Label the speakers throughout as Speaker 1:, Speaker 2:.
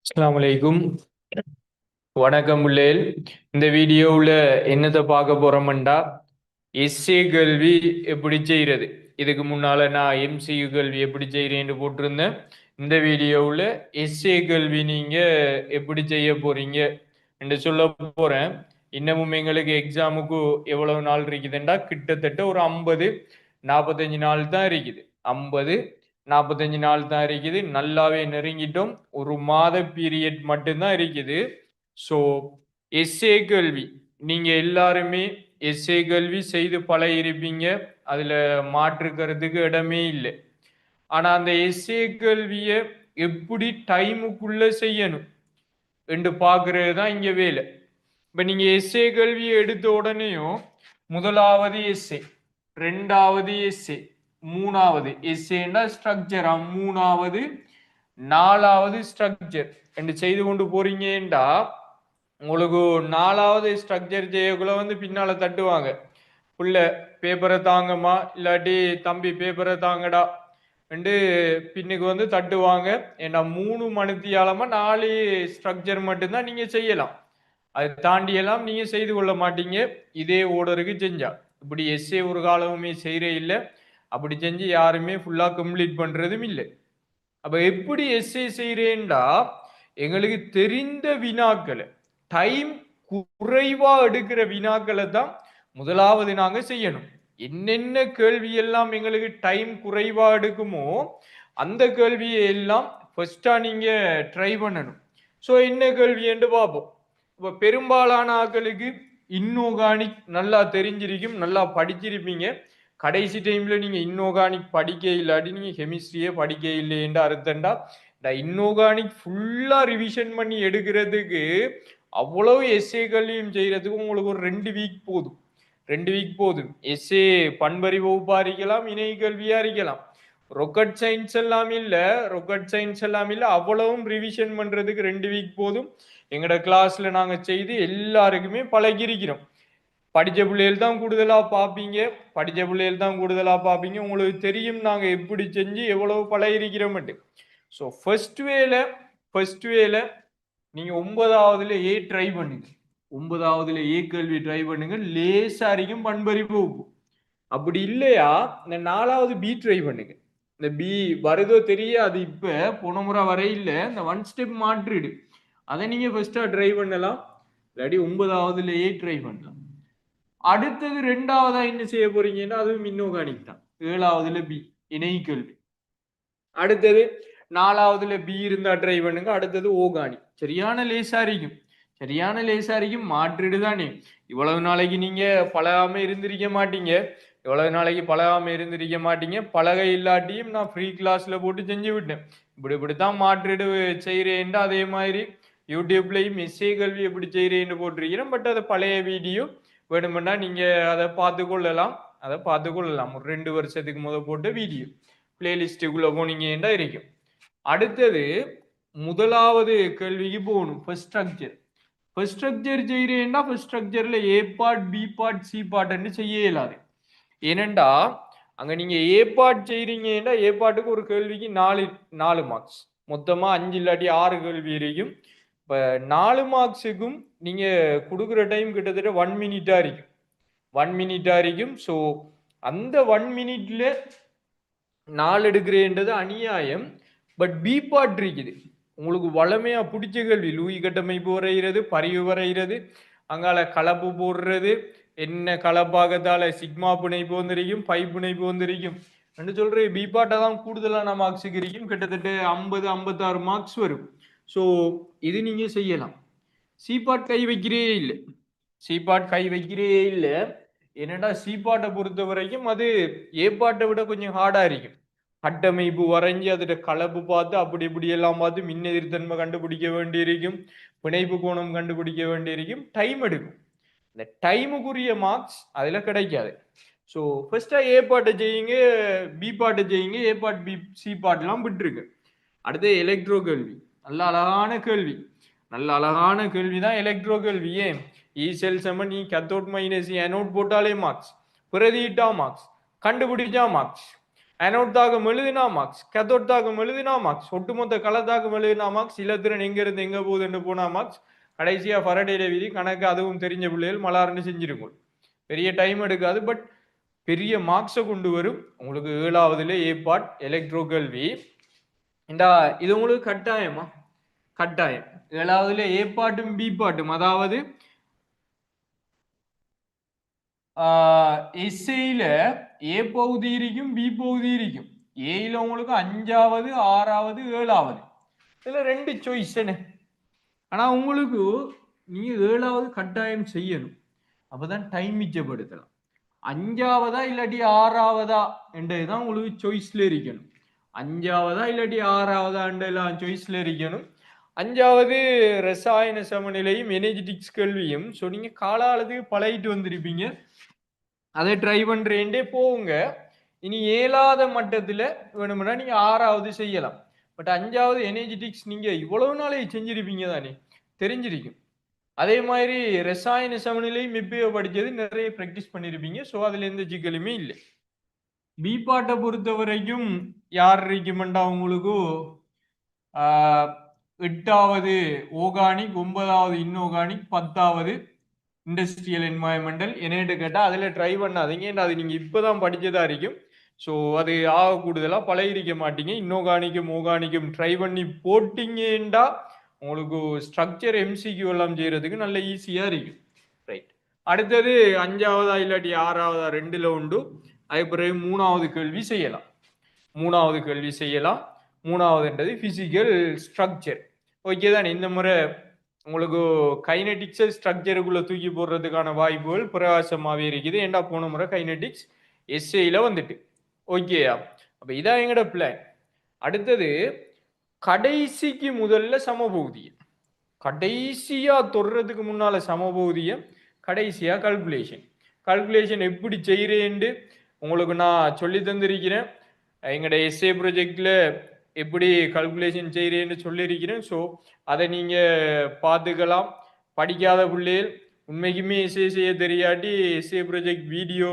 Speaker 1: அஸ்ஸலாமு அலைக்கும். வணக்கம் பிள்ளைகள். இந்த வீடியோவில் என்னத்தை பார்க்க போறோம்டா, எஸ்ஏ கல்வி எப்படி செய்கிறது. இதுக்கு முன்னால நான் எம்சியு கல்வி எப்படி செய்கிறேன்னு போட்டிருந்தேன். இந்த வீடியோவில் எஸ்ஏ கல்வி நீங்க எப்படி செய்ய போறீங்க என்று சொல்ல போறேன். இன்னமும் எங்களுக்கு எக்ஸாமுக்கு எவ்வளவு நாள் இருக்குதுண்டா, கிட்டத்தட்ட ஒரு 50-45 நாள் தான் இருக்குது. 50-45 நாள் தான் இருக்குது. நல்லாவே நெருங்கிட்டோம். ஒரு மாத பீரியட் மட்டும்தான் இருக்குது. ஸோ எஸ்ஏ கல்வி நீங்க எல்லாருமே எஸ்ஏ கல்வி செய்து பழகிருப்பீங்க. அதுல மாற்றுக்கிறதுக்கு இடமே இல்லை. ஆனா அந்த எஸ்ஏ கல்வியை எப்படி டைமுக்குள்ள செய்யணும் என்று பார்க்கறது தான் இங்க வேலை. இப்ப நீங்க எஸ்ஏ கல்வியை எடுத்த உடனேயும் முதலாவது எஸ்ஏ, ரெண்டாவது எஸ்ஏ, மூணாவது எஸ்ஏன்னா ஸ்ட்ரக்சரா, மூணாவது நாலாவது ஸ்ட்ரக்சர் என்று செய்து கொண்டு போறீங்கடா, உங்களுக்கு நாலாவது ஸ்ட்ரக்சர் செய்யக்குள்ள பின்னால தட்டுவாங்க. புள்ள பேப்பரை தாங்கம்மா, இல்லாட்டி தம்பி பேப்பரை தாங்கடா என்று பின்னுக்கு தட்டுவாங்க. ஏன்னா 3 மணித்தியாலமா 4 ஸ்ட்ரக்சர் மட்டும்தான் நீங்க செய்யலாம். அதை தாண்டி எல்லாம் நீங்க செய்து கொள்ள மாட்டீங்க. இதே ஓர்டருக்கு செஞ்சா இப்படி எஸ்ஏ ஒரு காலமுமே செய்யறே இல்லை. அப்படி செஞ்சு யாருமே ஃபுல்லா கம்ப்ளீட் பண்றதும் இல்லை. அப்ப எப்படி எஸ்ஏ செய்யறேன்டா, எங்களுக்கு தெரிந்த வினாக்களை, டைம் குறைவா எடுக்கிற வினாக்களை தான் முதலாவது நாங்க செய்யணும். என்னென்ன கேள்வி எல்லாம் எங்களுக்கு டைம் குறைவா எடுக்குமோ அந்த கேள்வியை எல்லாம் ஃபர்ஸ்டா நீங்க ட்ரை பண்ணணும். ஸோ என்ன கேள்வி என்று பார்ப்போம். இப்போ பெரும்பாலான ஆட்களுக்கு இன்ஆர்கானிக் நல்லா தெரிஞ்சிருக்கும், நல்லா படிச்சிருப்பீங்க. கடைசி டைம்ல நீங்க இன்ஆர்கானிக் படிக்க இல்லாட்டி நீங்க கெமிஸ்ட்ரியே படிக்க இல்லைன்னு அர்த்தம்டா. இந்த இன்ஆர்கானிக் ஃபுல்லா ரிவிஷன் பண்ணி எடுக்கிறதுக்கு, அவ்வளவு எஸ்ஏ கல்வியும் செய்யறதுக்கு உங்களுக்கு ஒரு 2 வீக் போதும். 2 வீக் போதும். எஸ்ஏ பண்பறி வகுப்பா இருக்கலாம், இணை கல்வியா இருக்கலாம். ரொக்கட் சயின்ஸ் எல்லாம் இல்ல, ரொக்கட் சயின்ஸ் எல்லாம் இல்ல, அவ்வளவும் ரிவிஷன் பண்றதுக்கு 2 வீக் போதும். எங்கட கிளாஸ்ல நாங்க செய்து எல்லாருக்குமே பழகிருக்கிறோம். படிச்ச பிள்ளைகள் தான் கூடுதலா பார்ப்பீங்க, படிச்ச பிள்ளைகள் தான் கூடுதலா பார்ப்பீங்க. உங்களுக்கு தெரியும் நாங்க எப்படி செஞ்சு எவ்வளவு பழகிருக்கிறோம். ஸோ ஃபர்ஸ்ட் வேல நீங்க 9வதுல ஏ ட்ரை பண்ணுங்க. 9வதுல ஏ கேள்வி ட்ரை பண்ணுங்க. லேசா இருக்கும் பண்பறி வகுப்பு. அப்படி இல்லையா இந்த 4வது பி ட்ரை பண்ணுங்க. இந்த பி வருதோ தெரியாது, இப்ப போன முறை வரையில இந்த 1 ஸ்டெப் மாற்றிடு, அதை நீங்க ஃபர்ஸ்டா ட்ரை பண்ணலாம். இல்லாட்டி 9வதுலயே ட்ரை பண்ணலாம். அடுத்தது 2வதா என்ன செய்ய போறீங்கன்னா, அதுவும் இன்ஆர்கானிக் தான். 7வதுல பி இணை கல்வி. அடுத்தது 4வதுல பி இருந்தா ட்ரை பண்ணுங்க. அடுத்தது ஓர்கானிக். சரியான லேசாரிக்கும், சரியான லேசாரிக்கும் மாற்றிடு தானே. இவ்வளவு நாளைக்கு நீங்க பழகாம இருந்திருக்க மாட்டீங்க. இவ்வளவு நாளைக்கு பழகாம இருந்திருக்க மாட்டீங்க. பழகை இல்லாட்டியும் நான் ஃப்ரீ கிளாஸ்ல போட்டு செஞ்சு விட்டேன். இப்படித்தான் மாற்றிடு செய்யறேன். அதே மாதிரி யூடியூப்லயும் எஸ்ஏ கல்வி எப்படி செய்யறேன்னு போட்டிருக்கிறேன். பட் அது பழைய வீடியோ, வேணுமெண்டா நீங்க அதை பார்த்து கொள்ளலாம். ஒரு 2 வருஷத்துக்கு போட்ட வீடியோ பிளேலிஸ்டுக்குள்ள போனீங்கன்னா இருக்கும். அடுத்தது முதலாவது கேள்விக்கு போகணும். First structure. ஃபர்ஸ்ட் ஸ்ட்ரக்சர் செய்யறேன்னா ஃபர்ஸ்ட் ஸ்ட்ரக்சர்ல A part, B part, C பார்ட்னு செய்ய இயலாது. ஏனெண்டா அங்க நீங்க ஏ பார்ட் செய்றீங்கன்னா ஏ பார்ட்டுக்கு ஒரு கேள்விக்கு 4 மார்க்ஸ், மொத்தமா 5 இல்லாட்டி 6 கேள்வி இருக்கும். இப்ப 4 மார்க்ஸுக்கும் நீங்க கொடுக்குற டைம் கிட்டத்தட்ட 1 மினிட்டா இருக்கும். 1 மினிட்டா இருக்கும். ஸோ அந்த 1 மினிட்ல 4 எடுக்கிறேன்றது அநியாயம். பட் பி பார்ட் இருக்குது. உங்களுக்கு வளமையா பிடிச்ச கேள்வி, லூயி கட்டமைப்பு வரைகிறது, பரிவு வரைகிறது, அங்கால கலப்பு போடுறது, என்ன கலப்பாகத்தால சிக்மா பிணைப்பு வந்திருக்கும், பை பிணைப்பு வந்திருக்கும் என்று சொல்ற பி பார்ட்டை தான் கூடுதலான மார்க்ஸுக்கு இருக்கும். கிட்டத்தட்ட 50-56 மார்க்ஸ் வரும். ஸோ இது நீங்க செய்யலாம். சி பார்ட் கை வைக்கிறே இல்லை. சி பார்ட் கை வைக்கிறே இல்லை. என்னடா சி பார்ட்டை பொறுத்த வரைக்கும் அது ஏ பார்ட்டை விட கொஞ்சம் ஹார்டா இருக்கும். கட்டமைப்பு வரைஞ்சி அதோட கலப்பு பார்த்து அப்படி இப்படி எல்லாம் பார்த்து மின் எதிர்த்தன்மை கண்டுபிடிக்க வேண்டியிருக்கும், பிணைப்பு கோணம் கண்டுபிடிக்க வேண்டியிருக்கும், டைம் எடுக்கும். இந்த டைமுக்குரிய மார்க்ஸ் அதுல கிடைக்காது. ஸோ ஃபர்ஸ்டா ஏ பாட்டை செய்யுங்க, பி பாட்டை செய்யுங்க, ஏ பார்ட் பி சி பார்ட்லாம் விட்டுருக்கு. அடுத்து எலக்ட்ரோ கேள்வி. நல்ல அழகான கேள்வி, நல்ல அழகான கேள்வி தான் எலக்ட்ரோ கேள்வி. ஏன் இ செல் செமன் இ கத்தோட் மைனஸ் அனோட் போட்டாலே மார்க்ஸ், பிரதியிட்டா மார்க்ஸ், கண்டுபிடிச்சா மார்க்ஸ். அனோட் தாக்கம் எழுதினா மார்க்ஸ், கேத்தோட் தாக்கம் எழுதினா மார்க்ஸ், ஒட்டுமொத்த கலர் தாக்கம் எழுதினா மார்க்ஸ், இலத்திரன் எங்க இருந்து எங்க போகுதுன்னு போனா மார்க்ஸ், கடைசியா ஃபரடேல விதி கணக்கு அதுவும் தெரிஞ்ச பிள்ளைகள் மலார்னு செஞ்சிருக்கும். பெரிய டைம் எடுக்காது, பட் பெரிய மார்க்ஸை கொண்டு வரும். உங்களுக்கு 7வதுல ஏ பார்ட் எலக்ட்ரோ கல்வி. இந்த இது உங்களுக்கு கட்டாயமா? கட்டாயம். 7வதுல ஏ பாட்டும் பி பாட்டும், அதாவது எஸ்ஐல ஏ பகுதி இருக்கும், பி பகுதி இருக்கும். ஏல உங்களுக்கு 5வது 6வது 7வது இதுல 2 சாய்ஸ் என்ன. ஆனா உங்களுக்கு நீங்க 7வது கட்டாயம் செய்யணும். அப்பதான் டைம் மிச்சப்படுத்தலாம். 5வதா இல்லாட்டி 6வதா என்றதுதான் உங்களுக்கு சாய்ஸ்ல இருக்கணும். 5வதா இல்லாட்டி 6வதா என்றெல்லாம் சாய்ஸ்ல இருக்கணும். 5வது ரசாயன சமநிலையும் எனர்ஜெட்டிக்ஸ் கல்வியும். ஸோ நீங்க காலாளத்துக்கு பழகிட்டு வந்திருப்பீங்க, அதை ட்ரை பண்றேன்டே போங்க. இனி 7வது மட்டத்துல வேணும்னா நீங்க 6வது செய்யலாம். பட் 5வது எனர்ஜெட்டிக்ஸ் நீங்க இவ்வளவு நாளே செஞ்சிருப்பீங்க தானே, தெரிஞ்சிருக்கும். அதே மாதிரி ரசாயன சமநிலையும் இப்பயோ படிச்சது நிறைய பிராக்டிஸ் பண்ணிருப்பீங்க. ஸோ அதுல எந்த சிக்கலுமே இல்லை. பி பாட்டை பொறுத்த வரைக்கும் யார் இருக்குமெண்டா உங்களுக்கு 8வது ஓர்கானிக், 9வது இன்ஆர்கானிக், 10வது இண்டஸ்ட்ரியல் என்வாயன்மெண்டல். என்னட்டு கேட்டால் அதில் ட்ரை பண்ணாதீங்க, அது நீங்கள் இப்போ தான் படித்ததா இருக்கும். ஸோ அது ஆக கூடுதலாக பழகிருக்க மாட்டீங்க. இன்ஆர்கானிக்கும் ஓர்கானிக்கும் ட்ரை பண்ணி போட்டிங்கண்டா உங்களுக்கு ஸ்ட்ரக்சர் எம்சிக்யூ எல்லாம் செய்கிறதுக்கு நல்ல ஈஸியாக இருக்கும். ரைட். அடுத்தது 5வதா இல்லாட்டி 6வதா 2ல் உண்டு. அதுக்கு பிறகு 3வது கேள்வி செய்யலாம். 3வது கேள்வி செய்யலாம். 3வதுன்றது பிசிக்கல் ஸ்ட்ரக்சர். ஓகே தானே. இந்த முறை உங்களுக்கு கைனடிக்ஸ் ஸ்ட்ரக்சருக்குள்ள தூக்கி போடுறதுக்கான வாய்ப்புகள் பிரகாசமாகவே இருக்குது. ஏண்டா போன முறை கைனடிக்ஸ் எஸ்ஏல வந்துட்டு. ஓகேயா. அப்ப இதான் எங்கட பிளான். அடுத்தது கடைசிக்கு முதல்ல சமபகுதியம், கடைசியா தொடுறதுக்கு முன்னால சமபகுதியம், கடைசியா கல்குலேஷன். கல்குலேஷன் எப்படி செய்யறேன்னு உங்களுக்கு நான் சொல்லி தந்திருக்கிறேன். எங்கட எஸ்ஏ ப்ரொஜெக்ட்ல எப்படி கல்குலேஷன் செய்கிறேன்னு சொல்லியிருக்கிறேன். ஸோ அதை நீங்கள் பார்த்துக்கலாம். படிக்காத பிள்ளைகள் உண்மைக்குமே எஸ்ஏ செய்ய தெரியாட்டி எஸ்ஏ ப்ரொஜெக்ட் வீடியோ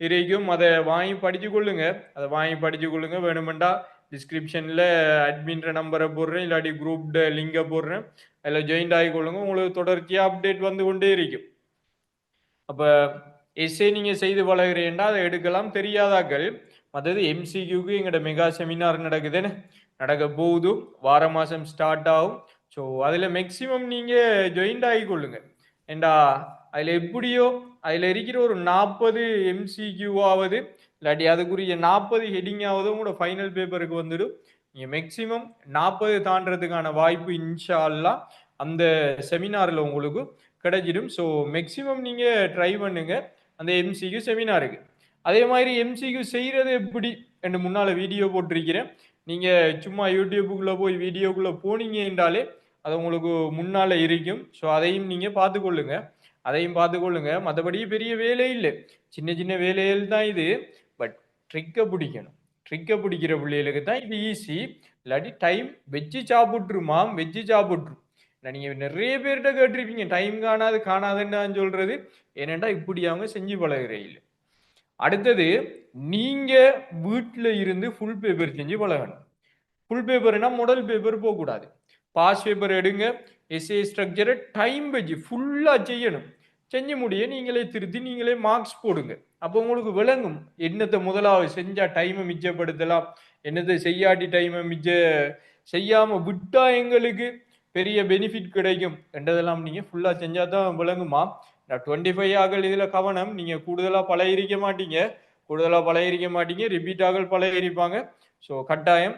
Speaker 1: இருக்கும், அதை வாங்கி படித்து கொள்ளுங்க. அதை வாங்கி படித்து கொள்ளுங்க. வேணுமெண்டா டிஸ்கிரிப்ஷனில் அட்மின்ற நம்பரை போடுறேன், இல்லாட்டி குரூப் லிங்கை போடுறேன், அதில் ஜாயின்ட் ஆகிக்கொள்ளுங்க. உங்களுக்கு தொடர்ச்சியாக அப்டேட் வந்து கொண்டே இருக்கும். அப்போ எஸ்ஏ நீங்கள் செய்து பழகிறேன்டா அதை எடுக்கலாம். தெரியாதாக்கள் மற்றது எம்சிக்யூக்கு எங்களோட மெகா செமினார் நடக்குதுன்னு நடக்க போகுது. வார மாதம் ஸ்டார்ட் ஆகும். ஸோ அதில் மேக்சிமம் நீங்கள் ஜாயின்ட் ஆகிக்கொள்ளுங்க. ஏண்டா அதில் எப்படியோ அதில் இருக்கிற ஒரு 40 எம்சிக்யூவாவது இல்லாட்டி அதுக்குரிய 40 ஹெட்டிங்காவது உங்களோட ஃபைனல் பேப்பருக்கு வந்துடும். நீங்கள் மேக்சிமம் 40 தாண்டறதுக்கான வாய்ப்பு இன்ஷா அல்லாஹ் அந்த செமினாரில் உங்களுக்கு கிடைச்சிடும். ஸோ மேக்சிமம் நீங்கள் ட்ரை பண்ணுங்க அந்த எம்சிக்யூ செமினாருக்கு. அதே மாதிரி எம்சிக்யூ செய்கிறது எப்படி என்று முன்னால் வீடியோ போட்டிருக்கிறேன். நீங்கள் சும்மா யூடியூப்புக்குள்ளே போய் வீடியோக்குள்ளே போனீங்க என்றாலே அது உங்களுக்கு முன்னால் இருக்கும். ஸோ அதையும் நீங்கள் பார்த்துக்கொள்ளுங்க, அதையும் பார்த்துக்கொள்ளுங்க. மற்றபடி பெரிய வேலை இல்லை, சின்ன சின்ன வேலைகள் தான் இது. பட் ட்ரிக்கை பிடிக்கணும். ட்ரிக்கை பிடிக்கிற பிள்ளைகளுக்கு தான் இது ஈஸி. இல்லாட்டி டைம் வச்சு சாப்பிட்ருமா, வச்சு சாப்பிட்ரும். நீங்கள் நிறைய பேர்கிட்ட கேட்டிருப்பீங்க டைம் காணாது காணாதுன்னு சொல்றது. ஏனெண்டா இப்படி அவங்க செஞ்சு பழகிறீங்க. அடுத்தது நீங்க வீட்டில் இருந்து ஃபுல் பேப்பர் செஞ்சு பழகணும். ஃபுல் பேப்பர்னா மாடல் பேப்பர் போகக்கூடாது. பாஸ் பேப்பர் எடுங்க. எஸ்ஏ ஸ்ட்ரக்சரை டைம் வச்சு ஃபுல்லாக செய்யணும். செஞ்சு முடிய நீங்களே திருத்தி நீங்களே மார்க்ஸ் போடுங்க. அப்போ உங்களுக்கு விளங்கும் என்னத்தை முதலாவது செஞ்சால் டைமை மிச்சப்படுத்தலாம், என்னத்தை செய்யாட்டி டைமை செய்யாமல் விட்டா எங்களுக்கு பெரிய பெனிஃபிட் கிடைக்கும் என்றதெல்லாம் நீங்கள் ஃபுல்லாக செஞ்சால் தான் விளங்குமா. 25 ஆகல் இதில் கவனம். நீங்கள் கூடுதலாக பழகிருக்க மாட்டீங்க, ரிப்பீட் ஆகல் பழகிருப்பாங்க. ஸோ கட்டாயம்